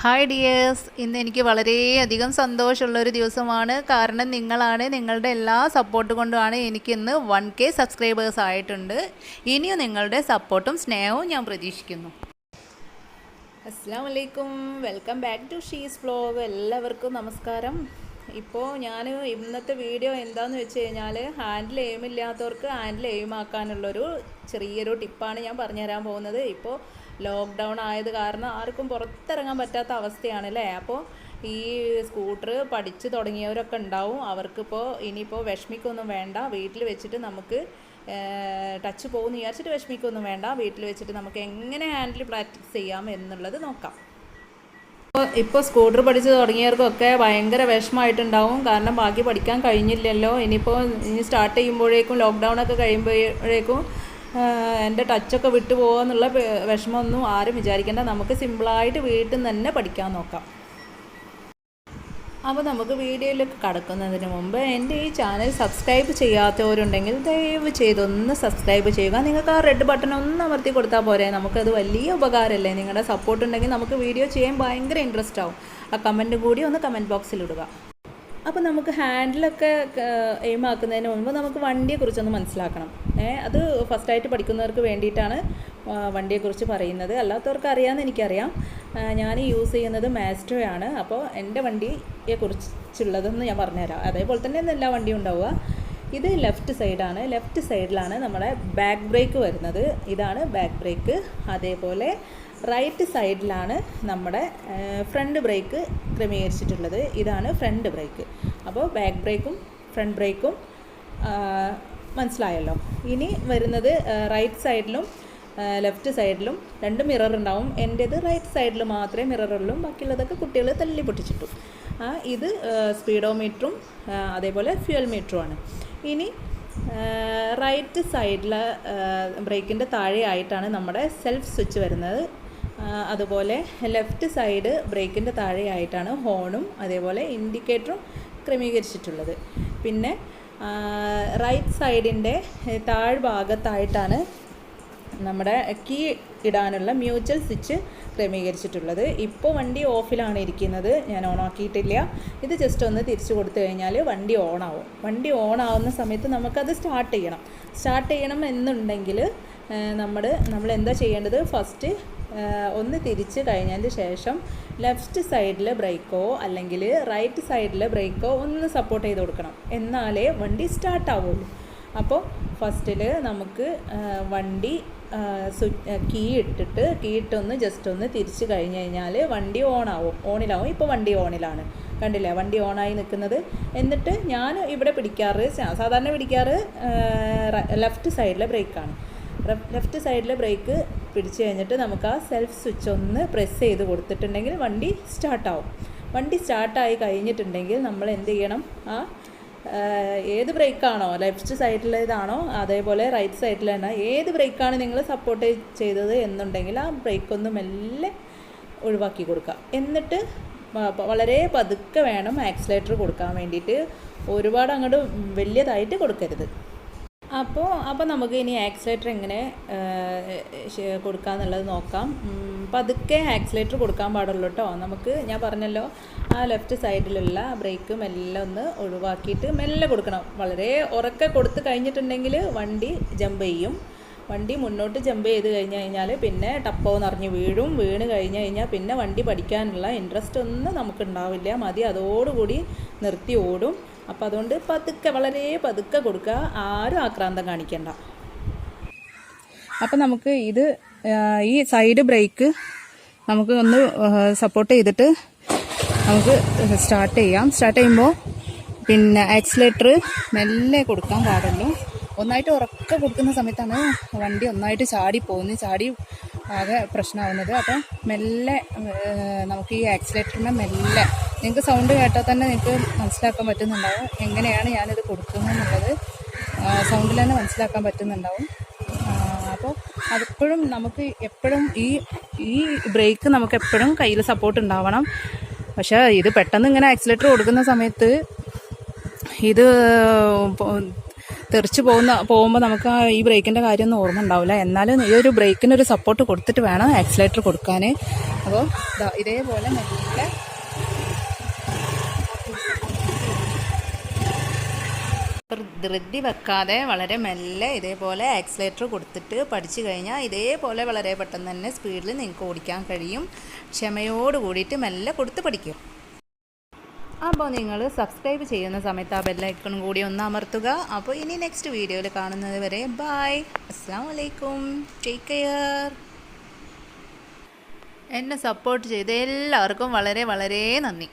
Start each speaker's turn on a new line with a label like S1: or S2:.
S1: Hi dears, ഇന്ന് എനിക്ക് വളരെയധികം സന്തോഷമുള്ളൊരു ദിവസമാണ്. കാരണം നിങ്ങളുടെ എല്ലാ സപ്പോർട്ട് കൊണ്ടുമാണ് എനിക്കിന്ന് 1K സബ്സ്ക്രൈബേഴ്സ് ആയിട്ടുണ്ട്. ഇനിയും നിങ്ങളുടെ സപ്പോർട്ടും സ്നേഹവും ഞാൻ പ്രതീക്ഷിക്കുന്നു. അസ്സലാമു അലൈക്കും, welcome back to she's vlog. എല്ലാവർക്കും നമസ്കാരം. ഇപ്പോൾ ഞാൻ ഇന്നത്തെ വീഡിയോ എന്താണെന്ന് വെച്ച് കഴിഞ്ഞാൽ ഹാൻഡിൽ എയിമില്ലാത്തവർക്ക് ഹാൻഡിൽ എയിമാക്കാനുള്ളൊരു ചെറിയൊരു ടിപ്പാണ് ഞാൻ പറഞ്ഞുതരാൻ പോകുന്നത്. ഇപ്പോൾ ലോക്ക്ഡൗൺ ആയത് കാരണം ആർക്കും പുറത്തിറങ്ങാൻ പറ്റാത്ത അവസ്ഥയാണ് അല്ലേ. അപ്പോൾ ഈ സ്കൂട്ടർ പഠിച്ച് തുടങ്ങിയവരൊക്കെ ഉണ്ടാവും. അവർക്കിപ്പോൾ ഇനിയിപ്പോൾ വിഷമിക്കൊന്നും വേണ്ട. വീട്ടിൽ വെച്ചിട്ട് നമുക്ക് ടച്ച് പോകുമെന്ന് വിചാരിച്ചിട്ട് വിഷമിക്കൊന്നും വേണ്ട. വീട്ടിൽ വെച്ചിട്ട് നമുക്ക് എങ്ങനെ ഹാൻഡിൽ പ്രാക്ടീസ് ചെയ്യാം എന്നുള്ളത് നോക്കാം. ഇപ്പോൾ സ്കൂട്ടർ പഠിച്ച് തുടങ്ങിയവർക്കൊക്കെ ഭയങ്കര വിഷമമായിട്ടുണ്ടാവും. കാരണം ബാക്കി പഠിക്കാൻ കഴിഞ്ഞില്ലല്ലോ. ഇനി സ്റ്റാർട്ട് ചെയ്യുമ്പോഴേക്കും ലോക്ക്ഡൗണൊക്കെ കഴിയുമ്പോഴേക്കും എൻ്റെ ടച്ചൊക്കെ വിട്ടു പോകുമെന്നുള്ള വിഷമമൊന്നും ആരും വിചാരിക്കേണ്ട. നമുക്ക് സിമ്പിളായിട്ട് വീട്ടിൽ നിന്ന് തന്നെ പഠിക്കാൻ നോക്കാം. അപ്പോൾ നമുക്ക് വീഡിയോയിലേക്ക് കടക്കുന്നതിന് മുമ്പ് എൻ്റെ ഈ ചാനൽ സബ്സ്ക്രൈബ് ചെയ്യാത്തവരുണ്ടെങ്കിൽ ദയവ് ചെയ്തൊന്ന് സബ്സ്ക്രൈബ് ചെയ്യുക. നിങ്ങൾക്ക് ആ റെഡ് ബട്ടൺ ഒന്ന് അമർത്തി കൊടുത്താൽ പോരെ. നമുക്കത് വലിയ ഉപകാരമല്ലേ. നിങ്ങളുടെ സപ്പോർട്ട് ഉണ്ടെങ്കിൽ നമുക്ക് വീഡിയോ ചെയ്യാൻ ഭയങ്കര ഇൻട്രസ്റ്റ് ആവും. ആ കമൻറ്റും കൂടി ഒന്ന് കമൻറ്റ് ബോക്സിൽ ഇടുക. അപ്പോൾ നമുക്ക് ഹാൻഡിലൊക്കെ എയിം ആക്കുന്നതിന് മുമ്പ് നമുക്ക് വണ്ടിയെക്കുറിച്ചൊന്ന് മനസ്സിലാക്കണം. അത് ഫസ്റ്റായിട്ട് പഠിക്കുന്നവർക്ക് വേണ്ടിയിട്ടാണ് വണ്ടിയെക്കുറിച്ച് പറയുന്നത്. അല്ലാത്തവർക്ക് അറിയാമെന്ന് എനിക്കറിയാം. ഞാൻ യൂസ് ചെയ്യുന്നത് മാസ്ട്രോയാണ്. അപ്പോൾ എൻ്റെ വണ്ടിയെക്കുറിച്ചുള്ളതെന്ന് ഞാൻ പറഞ്ഞുതരാം. അതേപോലെ തന്നെ എല്ലാ വണ്ടിയും ഉണ്ടാവുക. ഇത് ലെഫ്റ്റ് സൈഡാണ്. ലെഫ്റ്റ് സൈഡിലാണ് നമ്മുടെ ബാക്ക് ബ്രേക്ക് വരുന്നത്. ഇതാണ് ബാക്ക് ബ്രേക്ക്. അതേപോലെ റൈറ്റ് സൈഡിലാണ് നമ്മുടെ ഫ്രണ്ട് ബ്രേക്ക് ക്രമീകരിച്ചിട്ടുള്ളത്. ഇതാണ് ഫ്രണ്ട് ബ്രേക്ക്. അപ്പോൾ ബാക്ക് ബ്രേക്കും ഫ്രണ്ട് ബ്രേക്കും മനസ്സിലായല്ലോ. ഇനി വരുന്നത് റൈറ്റ് സൈഡിലും ലെഫ്റ്റ് സൈഡിലും രണ്ട് മിറർ ഉണ്ടാവും. എൻ്റേത് റൈറ്റ് സൈഡിൽ മാത്രമേ മിററുള്ളൂ. ബാക്കിയുള്ളതൊക്കെ കുട്ടികൾ തല്ലി പൊട്ടിച്ചിട്ടു. ഇത് സ്പീഡോമീറ്ററും അതേപോലെ ഫ്യൂൽ മീറ്ററുമാണ്. ഇനി റൈറ്റ് സൈഡിൽ ബ്രേക്കിൻ്റെ താഴെയായിട്ടാണ് നമ്മുടെ സെൽഫ് സ്വിച്ച് വരുന്നത്. അതുപോലെ ലെഫ്റ്റ് സൈഡ് ബ്രേക്കിൻ്റെ താഴെയായിട്ടാണ് ഹോണും അതേപോലെ ഇൻഡിക്കേറ്ററും ക്രമീകരിച്ചിട്ടുള്ളത്. പിന്നെ റൈറ്റ് സൈഡിൻ്റെ താഴ്ഭാഗത്തായിട്ടാണ് നമ്മുടെ കീ ഇടാനുള്ള മ്യൂച്വൽ സ്വിച്ച് ക്രമീകരിച്ചിട്ടുള്ളത്. ഇപ്പോൾ വണ്ടി ഓഫിലാണ് ഇരിക്കുന്നത്. ഞാൻ ഓണാക്കിയിട്ടില്ല. ഇത് ജസ്റ്റ് ഒന്ന് തിരിച്ചു കൊടുത്തു കഴിഞ്ഞാൽ വണ്ടി ഓണാവും. വണ്ടി ഓണാവുന്ന സമയത്ത് നമുക്കത് സ്റ്റാർട്ട് ചെയ്യണം എന്നുണ്ടെങ്കിൽ നമ്മൾ എന്താ ചെയ്യേണ്ടത്? ഫസ്റ്റ് ഒന്ന് തിരിച്ച് കഴിഞ്ഞതിന് ശേഷം ലെഫ്റ്റ് സൈഡിൽ ബ്രേക്കോ അല്ലെങ്കിൽ റൈറ്റ് സൈഡിൽ ബ്രേക്കോ ഒന്ന് സപ്പോർട്ട് ചെയ്ത് കൊടുക്കണം. എന്നാലേ വണ്ടി സ്റ്റാർട്ടാവുള്ളൂ. അപ്പോൾ ഫസ്റ്റിൽ നമുക്ക് വണ്ടി കീ ഇട്ടൊന്ന് ജസ്റ്റ് ഒന്ന് തിരിച്ച് കഴിഞ്ഞ് കഴിഞ്ഞാൽ വണ്ടി ഓണിലാവും. ഇപ്പോൾ വണ്ടി ഓണിലാണ്, കണ്ടില്ലേ? വണ്ടി ഓണായി നിൽക്കുന്നത്. എന്നിട്ട് ഞാൻ ഇവിടെ സാധാരണ പിടിക്കാറ് ലെഫ്റ്റ് സൈഡിലെ ബ്രേക്കാണ്. ലെഫ്റ്റ് സൈഡിലെ ബ്രേക്ക് പിടിച്ച് കഴിഞ്ഞിട്ട് നമുക്ക് ആ സെൽഫ് സ്വിച്ച് ഒന്ന് പ്രസ് ചെയ്ത് കൊടുത്തിട്ടുണ്ടെങ്കിൽ വണ്ടി സ്റ്റാർട്ടാവും. വണ്ടി സ്റ്റാർട്ടായി കഴിഞ്ഞിട്ടുണ്ടെങ്കിൽ നമ്മൾ എന്ത് ചെയ്യണം? ഏത് ബ്രേക്കാണോ, ലെഫ്റ്റ് സൈഡിലേതാണോ അതേപോലെ റൈറ്റ് സൈഡിലാണ്, ഏത് ബ്രേക്കാണ് നിങ്ങൾ സപ്പോർട്ട് ചെയ്തത് എന്നുണ്ടെങ്കിൽ ആ ബ്രേക്കൊന്ന് മെല്ലെ ഒഴിവാക്കി കൊടുക്കുക. എന്നിട്ട് വളരെ പതുക്കെ വേണം ആക്സിലേറ്റർ കൊടുക്കാൻ വേണ്ടിയിട്ട്. ഒരുപാട് അങ്ങോട്ട് വലിയതായിട്ട് കൊടുക്കരുത്. അപ്പോൾ നമുക്ക് ഇനി ആക്സിലേറ്റർ എങ്ങനെ കൊടുക്കാമെന്നുള്ളത് നോക്കാം. പതുക്കെ ആക്സിലേറ്റർ കൊടുക്കാൻ പാടുള്ളൂ കേട്ടോ. ഞാൻ പറഞ്ഞല്ലോ, ആ ലെഫ്റ്റ് സൈഡിലുള്ള ബ്രേക്ക് മെല്ലെ ഒന്ന് ഒഴിവാക്കിയിട്ട് മെല്ലെ കൊടുക്കണം. വളരെ ഉറക്കെ കൊടുത്ത് കഴിഞ്ഞിട്ടുണ്ടെങ്കിൽ വണ്ടി ജമ്പ് ചെയ്യും. വണ്ടി മുന്നോട്ട് ജമ്പ് ചെയ്ത് കഴിഞ്ഞാൽ പിന്നെ ടപ്പോ നിറഞ്ഞ് വീണ് കഴിഞ്ഞാൽ പിന്നെ വണ്ടി പഠിക്കാനുള്ള ഇൻട്രസ്റ്റ് ഒന്നും നമുക്കുണ്ടാവില്ല. അതോടുകൂടി നിർത്തി ഓടും. അപ്പോൾ അതുകൊണ്ട് വളരെ പതുക്കെ കൊടുക്കുക. ആരും ആക്രാന്തം കാണിക്കണ്ട. അപ്പം നമുക്ക് ഈ സൈഡ് ബ്രേക്ക് നമുക്ക് ഒന്ന് സപ്പോർട്ട് ചെയ്തിട്ട് നമുക്ക് സ്റ്റാർട്ട് ചെയ്യുമ്പോൾ പിന്നെ ആക്സിലേറ്റർ മെല്ലെ കൊടുക്കാൻ പാടുള്ളൂ. ഒന്നായിട്ട് ഉറക്കെ കൊടുക്കുന്ന സമയത്താണ് വണ്ടി ഒന്നായിട്ട് ചാടി ആകെ പ്രശ്നമാവുന്നത്. അപ്പം മെല്ലെ നമുക്ക് ഈ ആക്സിലേറ്ററിനെ മെല്ലെ, നിങ്ങൾക്ക് സൗണ്ട് കേട്ടാൽ തന്നെ നിങ്ങൾക്ക് മനസ്സിലാക്കാൻ പറ്റുന്നുണ്ടാവും എങ്ങനെയാണ് ഞാനിത് കൊടുക്കുന്നതെന്നുള്ളത്. സൗണ്ടിൽ തന്നെ മനസ്സിലാക്കാൻ പറ്റുന്നുണ്ടാവും. അപ്പോൾ അതെപ്പോഴും നമുക്ക് എപ്പോഴും ഈ ബ്രേക്ക് നമുക്ക് എപ്പോഴും കയ്യിൽ സപ്പോർട്ട് ഉണ്ടാവണം. പക്ഷേ ഇത് പെട്ടെന്ന് ഇങ്ങനെ ആക്സിലേറ്റർ കൊടുക്കുന്ന സമയത്ത് ഇത് തെറിച്ച് പോകുമ്പോൾ നമുക്ക് ഈ ബ്രേക്കിൻ്റെ കാര്യമൊന്നും ഓർമ്മ ഉണ്ടാവില്ല. എന്നാലും ഈ ഒരു ബ്രേക്കിനൊരു സപ്പോർട്ട് കൊടുത്തിട്ട് വേണം ആക്സിലേറ്റർ കൊടുക്കാൻ. അപ്പോൾ ഇതേപോലെ നല്ല ധൃതി വെക്കാതെ വളരെ മെല്ലെ ഇതേപോലെ ആക്സിലേറ്റർ കൊടുത്തിട്ട് പഠിച്ചു കഴിഞ്ഞാൽ ഇതേപോലെ വളരെ പെട്ടെന്ന് തന്നെ സ്പീഡിൽ നിങ്ങൾക്ക് ഓടിക്കാൻ കഴിയും. ക്ഷമയോട് കൂടിയിട്ട് മെല്ലെ കൊടുത്ത് പഠിക്കും. അപ്പോൾ നിങ്ങൾ സബ്സ്ക്രൈബ് ചെയ്യുന്ന സമയത്ത് ആ ബെല്ലൈക്കണും കൂടി ഒന്ന് അമർത്തുക. അപ്പോൾ ഇനി നെക്സ്റ്റ് വീഡിയോയിൽ കാണുന്നത് വരെ ബൈ, അസ്സലാമു അലൈക്കും, ടേക്ക് കെയർ. എന്നെ സപ്പോർട്ട് ചെയ്ത എല്ലാവർക്കും വളരെ വളരെ നന്ദി.